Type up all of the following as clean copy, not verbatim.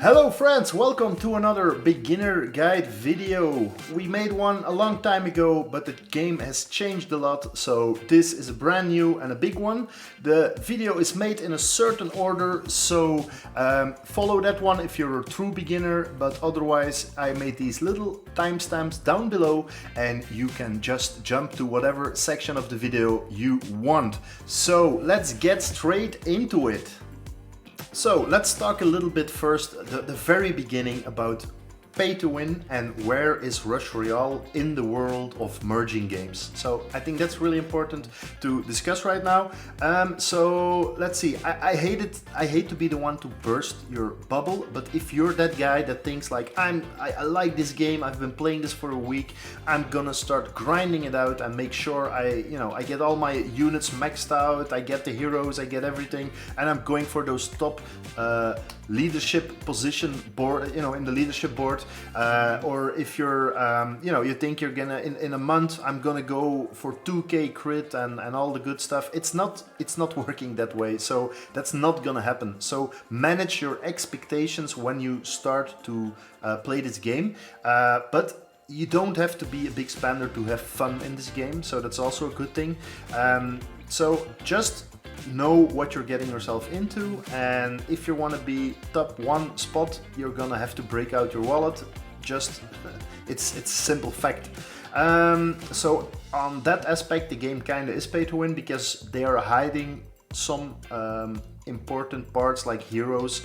Hello friends, welcome to another beginner guide video. We made one a long time ago, but the game has changed a lot, so this is a brand new and a big one. The video is made in a certain order, so follow that one if you're a true beginner, but otherwise I made these little timestamps down below and you can just jump to whatever section of the video you want. So let's get straight into it. So let's talk a little bit first, the very beginning, about pay to win and where is Rush Royale in the world of merging games. So I think that's really important to discuss right now. So let's see, I hate to be the one to burst your bubble, but if you're that guy that thinks like I like this game, I've been playing this for a week, I'm gonna start grinding it out and make sure I get all my units maxed out, I get the heroes, I get everything, and I'm going for those top leadership position board, in the leadership board, or if you're you think you're gonna in a month I'm gonna go for 2k crit and all the good stuff. It's not working that way, so that's not gonna happen. So manage your expectations when you start to play this game, but you don't have to be a big spender to have fun in this game, so that's also a good thing. So just know what you're getting yourself into, and if you want to be top one spot, you're gonna have to break out your wallet. Just it's a simple fact. So on that aspect, the game kinda is pay to win because they are hiding some important parts like heroes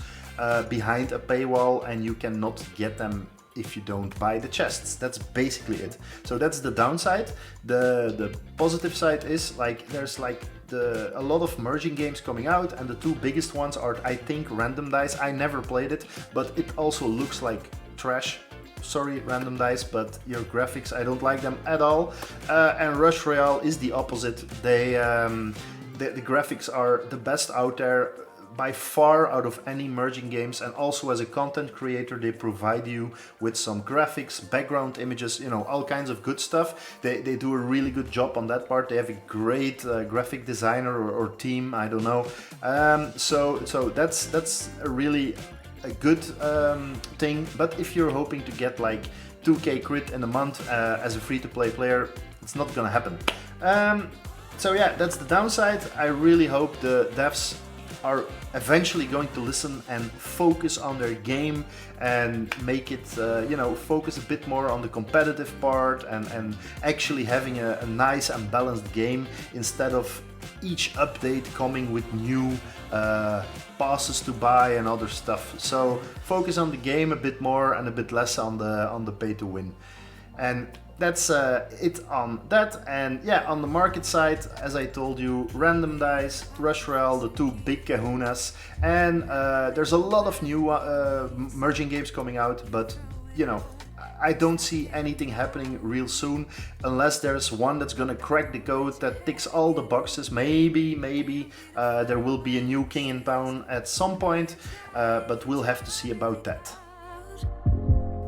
behind a paywall, and you cannot get them if you don't buy the chests. That's basically it. So that's the downside. The positive side is like there's like a lot of merging games coming out, and the two biggest ones are, I think, Random Dice. I never played it, but it also looks like trash. Sorry, Random Dice, but your graphics, I don't like them at all. And Rush Royale is the opposite. They the graphics are the best out there by far out of any merging games, and also as a content creator they provide you with some graphics, background images, all kinds of good stuff. They do a really good job on that part. They have a great graphic designer or team, I don't know. So that's a really a good thing. But if you're hoping to get like 2k crit in a month as a free-to-play player, it's not gonna happen. So yeah, that's the downside. I really hope the devs are eventually going to listen and focus on their game and make it, focus a bit more on the competitive part and actually having a nice and balanced game the of each update coming with new passes to buy and other stuff. So focus on the game a bit more and a bit less on the pay to win. And that's it on that. And yeah, on the market side, as I told you, Random Dice, Rush Royale, the two big kahunas, and there's a lot of new merging games coming out, but I don't see anything happening real soon unless there's one that's gonna crack the code that ticks all the boxes. Maybe there will be a new king in town at some point, but we'll have to see about that.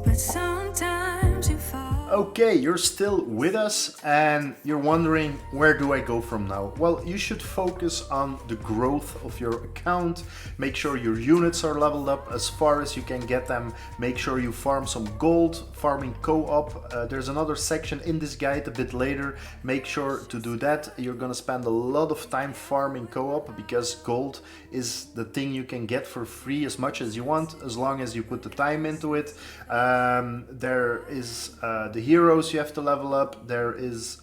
But sometimes you fall. Okay, you're still with us and you're wondering, where do I go from now? Well, you should focus on the growth of your account. Make sure your units are leveled up as far as you can get them. Make sure you farm some gold, farming co-op. There's another section in this guide a bit later. Make sure to do that. You're gonna spend a lot of time farming co-op because gold is the thing you can get for free as much as you want, as long as you put the time into it. There is the heroes you have to level up. There is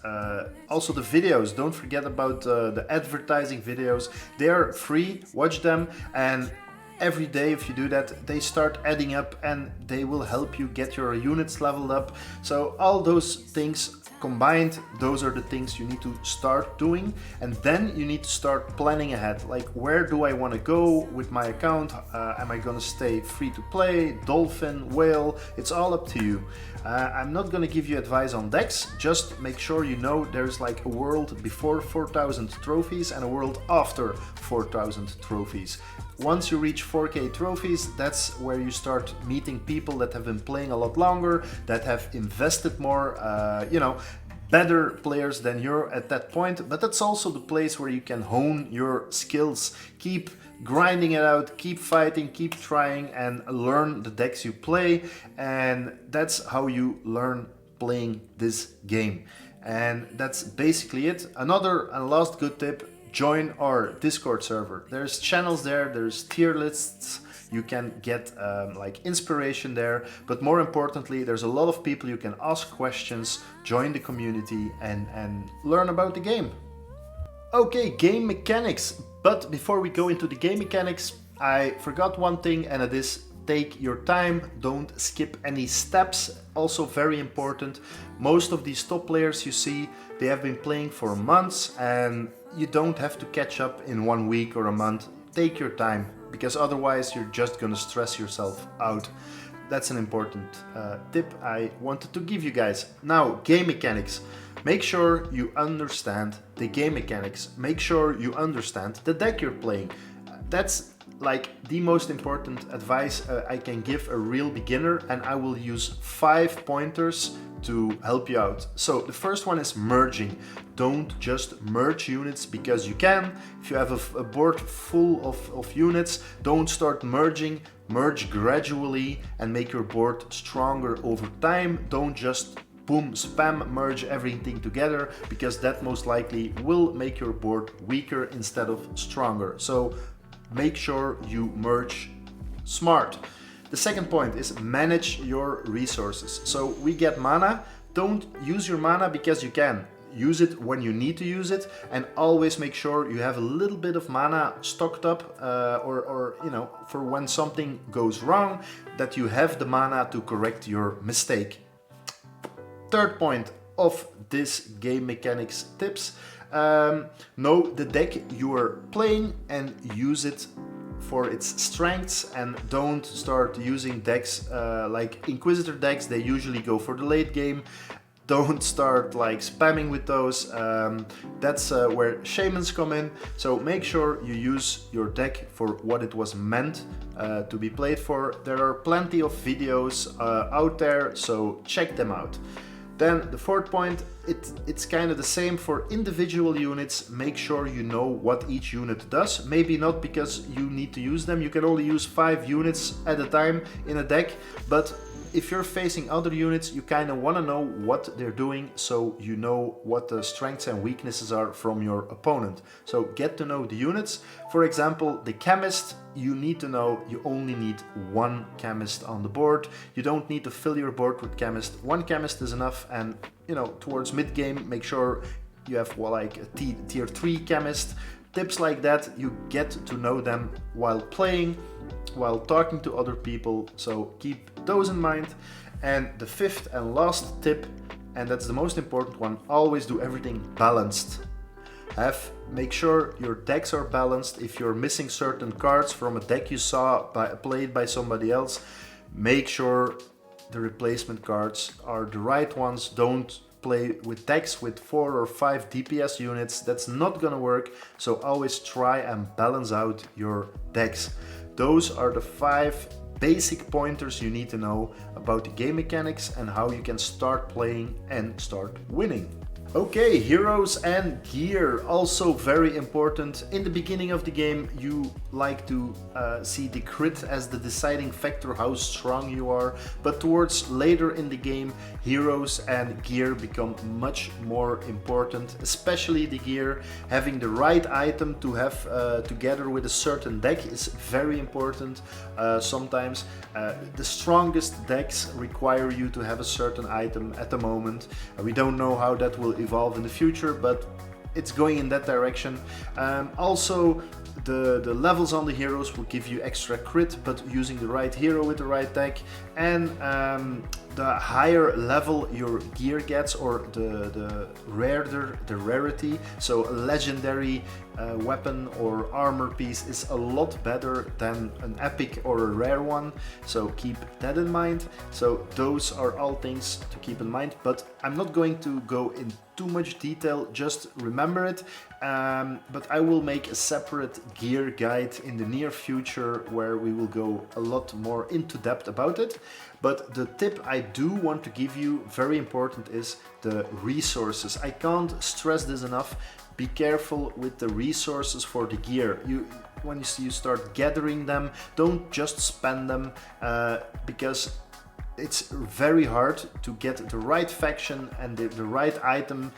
also the videos. Don't forget about the advertising videos. They are free, watch them, and every day if you do that, they start adding up and they will help you get your units leveled up. So all those things combined, those are the things you need to start doing, and then you need to start planning ahead. Like, where do I want to go with my account? Am I gonna stay free to play, dolphin, whale? It's all up to you. I'm not gonna give you advice on decks, just make sure you know there's like a world before 4,000 trophies and a world after 4,000 trophies. Once you reach 4k trophies, that's where you start meeting people that have been playing a lot longer, that have invested more, better players than you're at that point, but that's also the place where you can hone your skills. Keep grinding it out, keep fighting, keep trying, and learn the decks you play, and that's how you learn playing this game. And that's basically it. Another and last good tip: join our Discord server. There's channels there, there's tier lists, you can get like inspiration there, but more importantly, there's a lot of people you can ask questions, join the community, and learn about the game. Okay, game mechanics. But before we go into the game mechanics, I forgot one thing, and it is take your time, don't skip any steps. Also very important, most of these top players you see, they have been playing for months, and you don't have to catch up in 1 week or a month. Take your time, because otherwise you're just gonna stress yourself out. That's an important tip I wanted to give you guys. Now, game mechanics. Make sure you understand the game mechanics. Make sure you understand the deck you're playing. That's like the most important advice I can give a real beginner, and I will use 5 pointers to help you out. So the first one is merging. Don't just merge units because you can. If you have a board full of units, don't start merging. Merge gradually and make your board stronger over time. Don't just boom, spam, merge everything together, because that most likely will make your board weaker instead of stronger. So make sure you merge smart. The second point is manage your resources. So we get mana. Don't use your mana because you can. Use it when you need to use it, and always make sure you have a little bit of mana stocked up, or you know, for when something goes wrong, that you have the mana to correct your mistake. Third point of this game mechanics tips: know the deck you are playing and use it for its strengths, and don't start using decks like Inquisitor decks. They usually go for the late game. Don't start like spamming with those. That's where shamans come in. So make sure you use your deck for what it was meant to be played for. There are plenty of videos out there, so check them out. Then the fourth point, it's kind of the same for individual units. Make sure you know what each unit does. Maybe not because you need to use them. You can only use 5 units at a time in a deck, but if you're facing other units, you kind of want to know what they're doing, so you know what the strengths and weaknesses are from your opponent. So get to know the units. For example, the chemist, you need to know you only need 1 chemist on the board. You don't need to fill your board with chemist. 1 chemist is enough, and you know, towards mid game, make sure you have like a tier 3 chemist. Tips like that, you get to know them while playing, while talking to other people, so keep those in mind. And the fifth and last tip, and that's the most important one: always do everything balanced. Make sure your decks are balanced. If you're missing certain cards from a deck you saw played by somebody else, make sure the replacement cards are the right ones. Don't play with decks with 4 or 5 DPS units. That's not gonna work. So always try and balance out your decks. Those are the 5 basic pointers you need to know about the game mechanics and how you can start playing and start winning. Okay, heroes and gear, also very important. In the beginning of the game, you like to see the crit as the deciding factor how strong you are, but towards later in the game, heroes and gear become much more important, especially the gear. Having the right item to have together with a certain deck is very important. Sometimes the strongest decks require you to have a certain item at the moment. We don't know how that will evolve in the future, but it's going in that direction. Also, the levels on the heroes will give you extra crit, but using the right hero with the right deck. And the higher level your gear gets, or the rarer the rarity, so a legendary weapon or armor piece is a lot better than an epic or a rare one, so keep that in mind. So those are all things to keep in mind, but I'm not going to go in too much detail, just remember it. But I will make a separate gear guide in the near future where we will go a lot more into depth about it. But the tip I do want to give you, very important, is the resources. I can't stress this enough. Be careful with the resources for the gear. When you start gathering them, don't just spend them, because it's very hard to get the right faction and the right item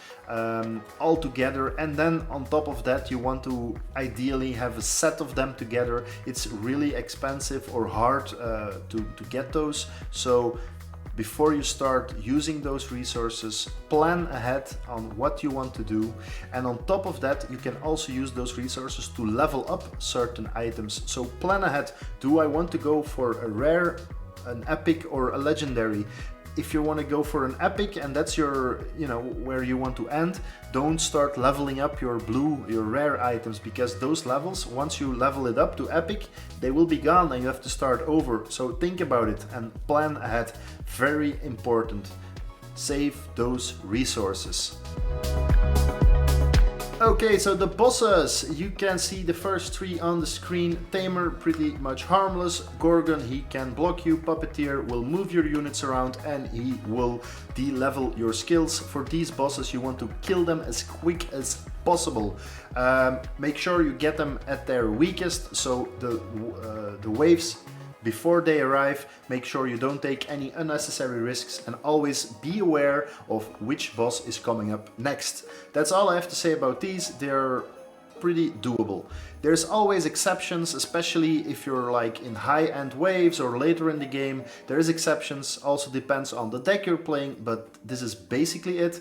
all together, and then on top of that you want to ideally have a set of them together. It's really expensive or hard to get those. So before you start using those resources, plan ahead on what you want to do, and on top of that you can also use those resources to level up certain items. So plan ahead. Do I want to go for a rare, an epic, or a legendary? If you want to go for an epic and that's your, where you want to end, don't start leveling up your rare items, because those levels, once you level it up to epic, they will be gone and you have to start over. So think about it and plan ahead. Very important. Save those resources. Okay, so the bosses, you can see the first 3 on the screen. Tamer, pretty much harmless. Gorgon, he can block you. Puppeteer will move your units around and he will de-level your skills. For these bosses, you want to kill them as quick as possible. Make sure you get them at their weakest, so the waves before they arrive, make sure you don't take any unnecessary risks, and always be aware of which boss is coming up next. That's all I have to say about these. They're pretty doable. There's always exceptions, especially if you're like in high-end waves or later in the game. There is exceptions, also depends on the deck you're playing, but this is basically it.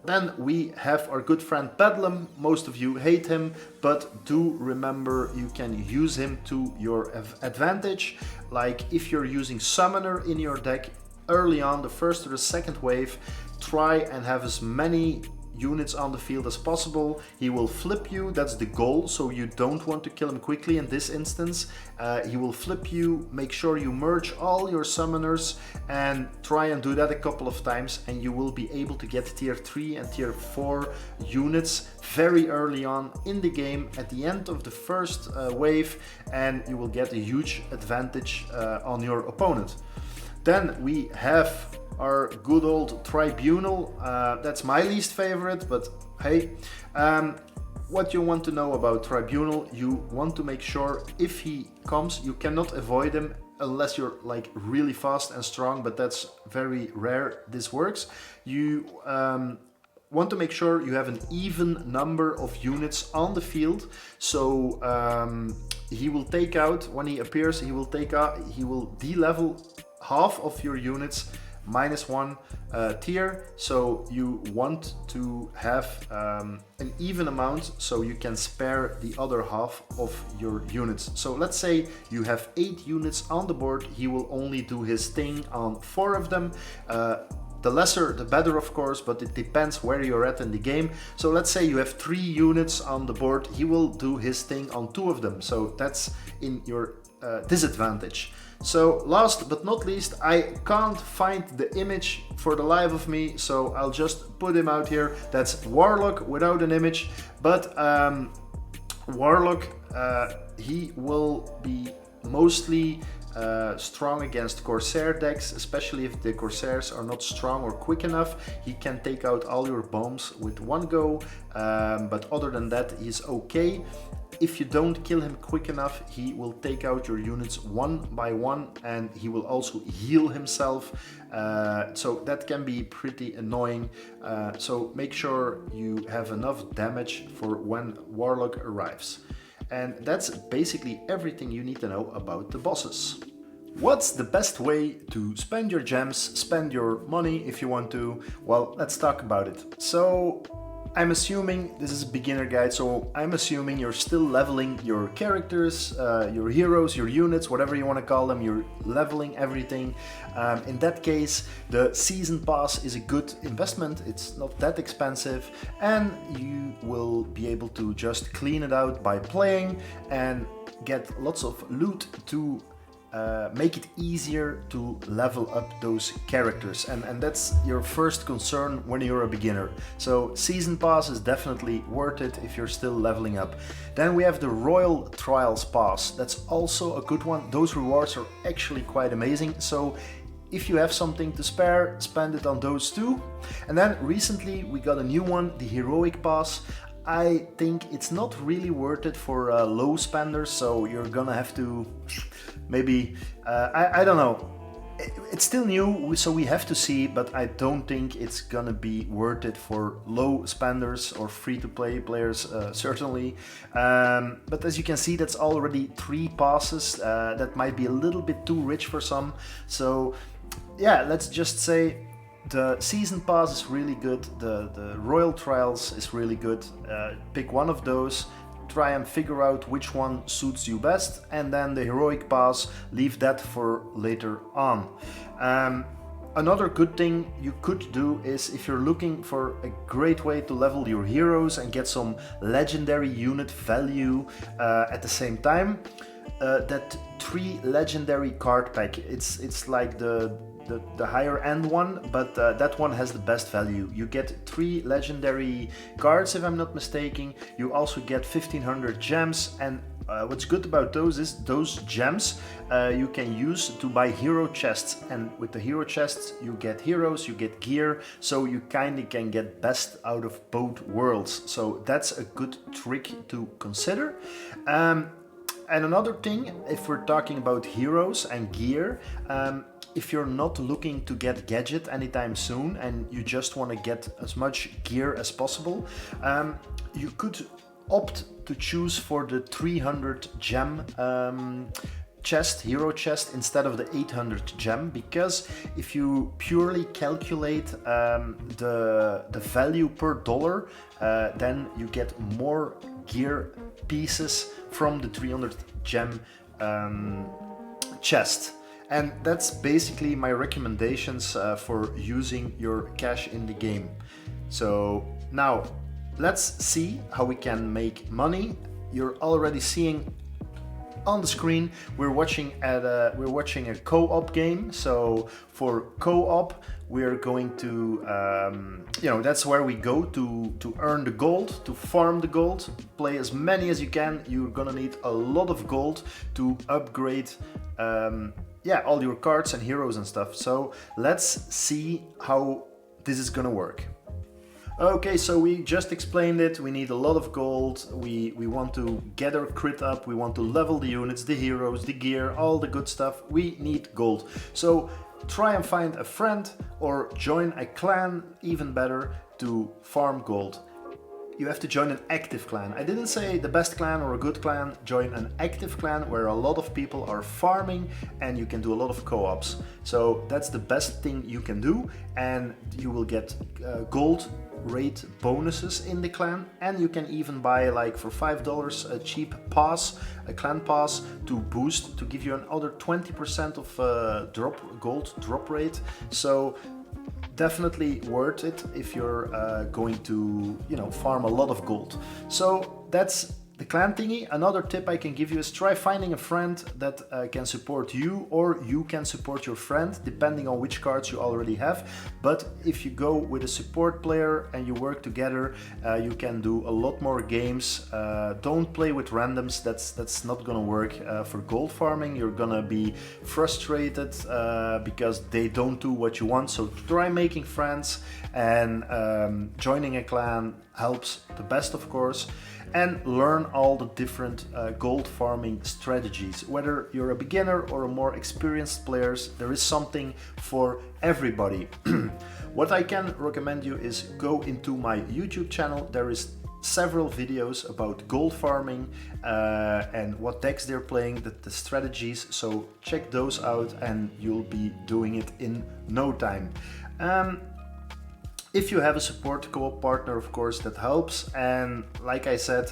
Then we have our good friend Bedlam. Most of you hate him, but do remember you can use him to your advantage. Like if you're using Summoner in your deck early on, the first or the second wave, try and have as many units on the field as possible. He will flip you, that's the goal, so you don't want to kill him quickly in this instance. He will flip you, make sure you merge all your summoners and try and do that a couple of times, and you will be able to get tier 3 and tier 4 units very early on in the game at the end of the first wave, and you will get a huge advantage on your opponent. Then we have our good old Tribunal. That's my least favorite, but hey. What you want to know about Tribunal, you want to make sure if he comes, you cannot avoid him unless you're like really fast and strong, but that's very rare this works. You want to make sure you have an even number of units on the field, so he will take out, when he appears, he will de-level half of your units -1 tier, so you want to have an even amount so you can spare the other half of your units. So let's say you have 8 units on the board, he will only do his thing on 4 of them. The lesser the better, of course, but it depends where you're at in the game. So let's say you have 3 units on the board, he will do his thing on 2 of them, so that's in your disadvantage. So last but not least, I can't find the image for the life of me, so I'll just put him out here. That's Warlock without an image, but Warlock, he will be mostly strong against Corsair decks, especially if the Corsairs are not strong or quick enough. He can take out all your bombs with one go, but other than that, he's okay. If you don't kill him quick enough, he will take out your units one by one, and he will also heal himself. So that can be pretty annoying. So make sure you have enough damage for when Warlock arrives. And that's basically everything you need to know about the bosses. What's the best way to spend your gems, spend your money if you want to? Well, let's talk about it. So I'm assuming this is a beginner guide, so I'm assuming you're still leveling your characters, your heroes, your units, whatever you want to call them. You're leveling everything. In that case, the season pass is a good investment. It's not that expensive, and you will be able to just clean it out by playing and get lots of loot to make it easier to level up those characters, and that's your first concern when you're a beginner. So Season Pass is definitely worth it if you're still leveling up. Then we have the Royal Trials Pass. That's also a good one. Those rewards are actually quite amazing, so if you have something to spare, spend it on those too. And then recently we got a new one, the Heroic Pass. I think it's not really worth it for low spenders, so you're gonna have to maybe, I don't know. It's still new, so we have to see, but I don't think it's gonna be worth it for low spenders or free-to-play players, certainly. But as you can see, that's already 3 passes. That might be a little bit too rich for some. So yeah, let's just say the Season Pass is really good, the Royal Trials is really good. Pick one of those, try and figure out which one suits you best, and then the Heroic Pass, leave that for later on. Another good thing you could do is, if you're looking for a great way to level your heroes and get some legendary unit value at the same time, that 3 legendary card pack, it's like the higher end one, but that one has the best value. You get 3 legendary cards, if I'm not mistaken. You also get 1500 gems, and what's good about those is those gems you can use to buy hero chests, and with the hero chests you get heroes, you get gear, so you kinda can get best out of both worlds. So that's a good trick to consider. And another thing, if we're talking about heroes and gear, if you're not looking to get gadget anytime soon and you just want to get as much gear as possible, you could opt to choose for the 300 gem chest, hero chest, instead of the 800 gem, because if you purely calculate the value per dollar, then you get more gear pieces from the 300 gem chest. And that's basically my recommendations for using your cash in the game. So now let's see how we can make money. You're already seeing on the screen we're watching a co-op game. So for co-op we're going to that's where we go to earn the gold, to farm the gold, play as many as you can. You're gonna need a lot of gold to upgrade all your cards and heroes and stuff. So let's see how this is gonna work. Okay, so we just explained it. We need a lot of gold. We want to get our crit up. We want to level the units, the heroes, the gear, all the good stuff. We need gold. So try and find a friend or join a clan, even better, to farm gold. You have to join an active clan. I didn't say the best clan or a good clan. Join an active clan where a lot of people are farming and you can do a lot of co-ops. So that's the best thing you can do, and you will get gold rate bonuses in the clan, and you can even buy, like for $5, a cheap pass, a clan pass, to boost, to give you another 20% of gold drop rate. So definitely worth it if you're going to farm a lot of gold. So that's the clan thingy. Another tip I can give you is try finding a friend that can support you, or you can support your friend, depending on which cards you already have. But if you go with a support player and you work together, you can do a lot more games. Don't play with randoms. That's not gonna work for gold farming. You're gonna be frustrated because they don't do what you want. So try making friends, and joining a clan helps the best, of course. And learn all the different gold farming strategies. Whether you're a beginner or a more experienced player, there is something for everybody. What I can recommend you is go into my YouTube channel. There is several videos about gold farming and what decks they're playing, the strategies. So check those out and you'll be doing it in no time. If you have a support co-op partner, of course, that helps. And like I said,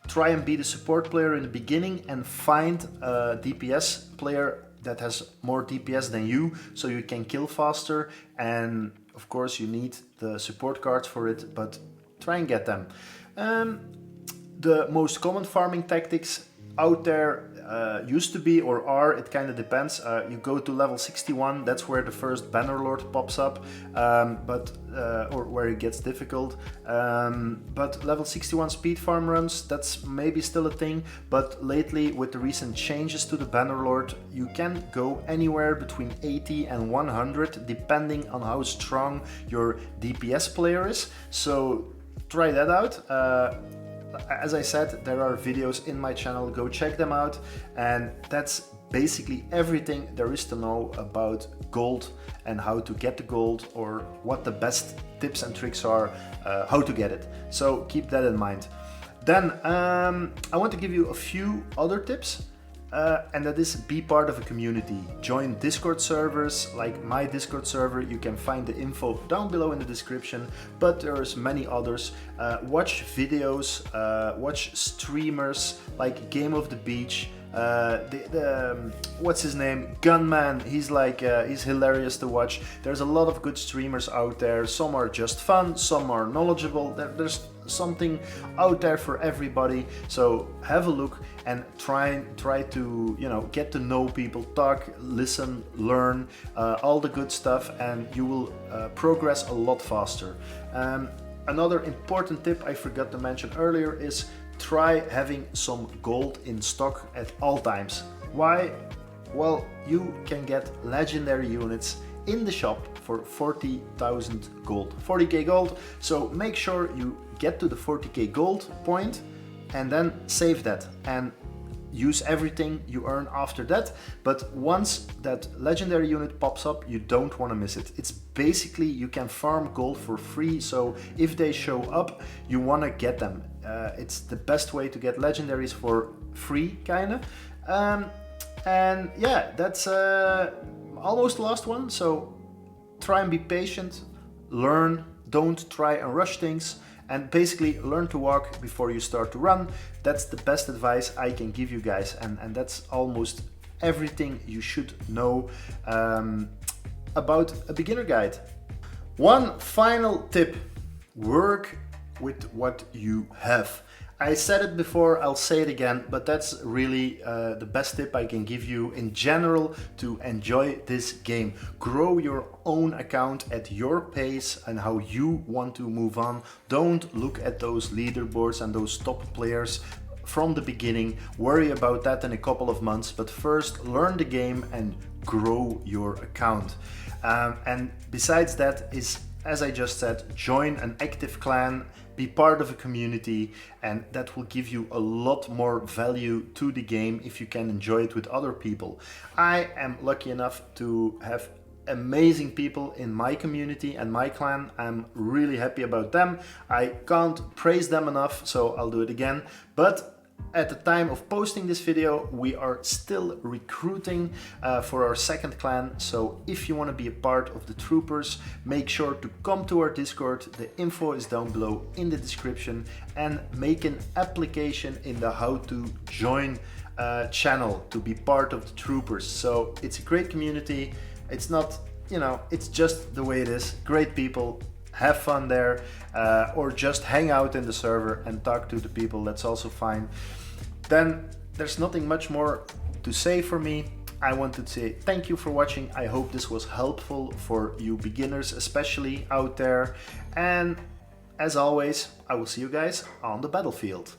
try and be the support player in the beginning and find a DPS player that has more DPS than you, so you can kill faster. And of course you need the support cards for it, but try and get them. The most common farming tactics out there, used to be or are, it kind of depends. You go to level 61, that's where the first Bannerlord pops up, or where it gets difficult. But level 61 speed farm runs, that's maybe still a thing, but lately with the recent changes to the Bannerlord, you can go anywhere between 80 and 100 depending on how strong your DPS player is. So try that out. As I said, there are videos in my channel, go check them out, and that's basically everything there is to know about gold and how to get the gold, or what the best tips and tricks are, how to get it. So keep that in mind. Then I want to give you a few other tips. And that is, be part of a community. Join Discord servers like my Discord server. You can find the info down below in the description, but there's many others. Watch videos, watch streamers like Game of the Beach, what's his name, Gunman. He's hilarious to watch. There's a lot of good streamers out there. Some are just fun, some are knowledgeable. There's something out there for everybody. So have a look and try to, you know, get to know people, talk, listen, learn, all the good stuff, and you will progress a lot faster. Another important tip I forgot to mention earlier is try having some gold in stock at all times. Why? Well, you can get legendary units in the shop for 40,000 gold, 40k gold. So make sure you get to the 40k gold point and then save that and use everything you earn after that. But once that legendary unit pops up, you don't want to miss it. It's basically, you can farm gold for free, so if they show up, you want to get them. It's the best way to get legendaries for free, kind of. And yeah, that's almost the last one. So try and be patient, learn, don't try and rush things, and basically learn to walk before you start to run. That's the best advice I can give you guys, and that's almost everything you should know about a beginner guide. One final tip: work with what you have. I said it before, I'll say it again, but that's really the best tip I can give you in general to enjoy this game. Grow your own account at your pace and how you want to move on. Don't look at those leaderboards and those top players from the beginning. Worry about that in a couple of months, but first learn the game and grow your account. And besides that is, as I just said, join an active clan, be part of a community, and that will give you a lot more value to the game if you can enjoy it with other people. I am lucky enough to have amazing people in my community and my clan. I'm really happy about them. I can't praise them enough, so I'll do it again. But at the time of posting this video, we are still recruiting for our second clan. So if you want to be a part of the troopers, make sure to come to our Discord. The info is down below in the description, and make an application in the how to join channel to be part of the troopers. So it's a great community. It's not, you know, it's just the way it is. Great people. Have fun there, or just hang out in the server and talk to the people. That's also fine. Then there's nothing much more to say for me. I want to say thank you for watching. I hope this was helpful for you beginners, especially out there. And as always, I will see you guys on the battlefield.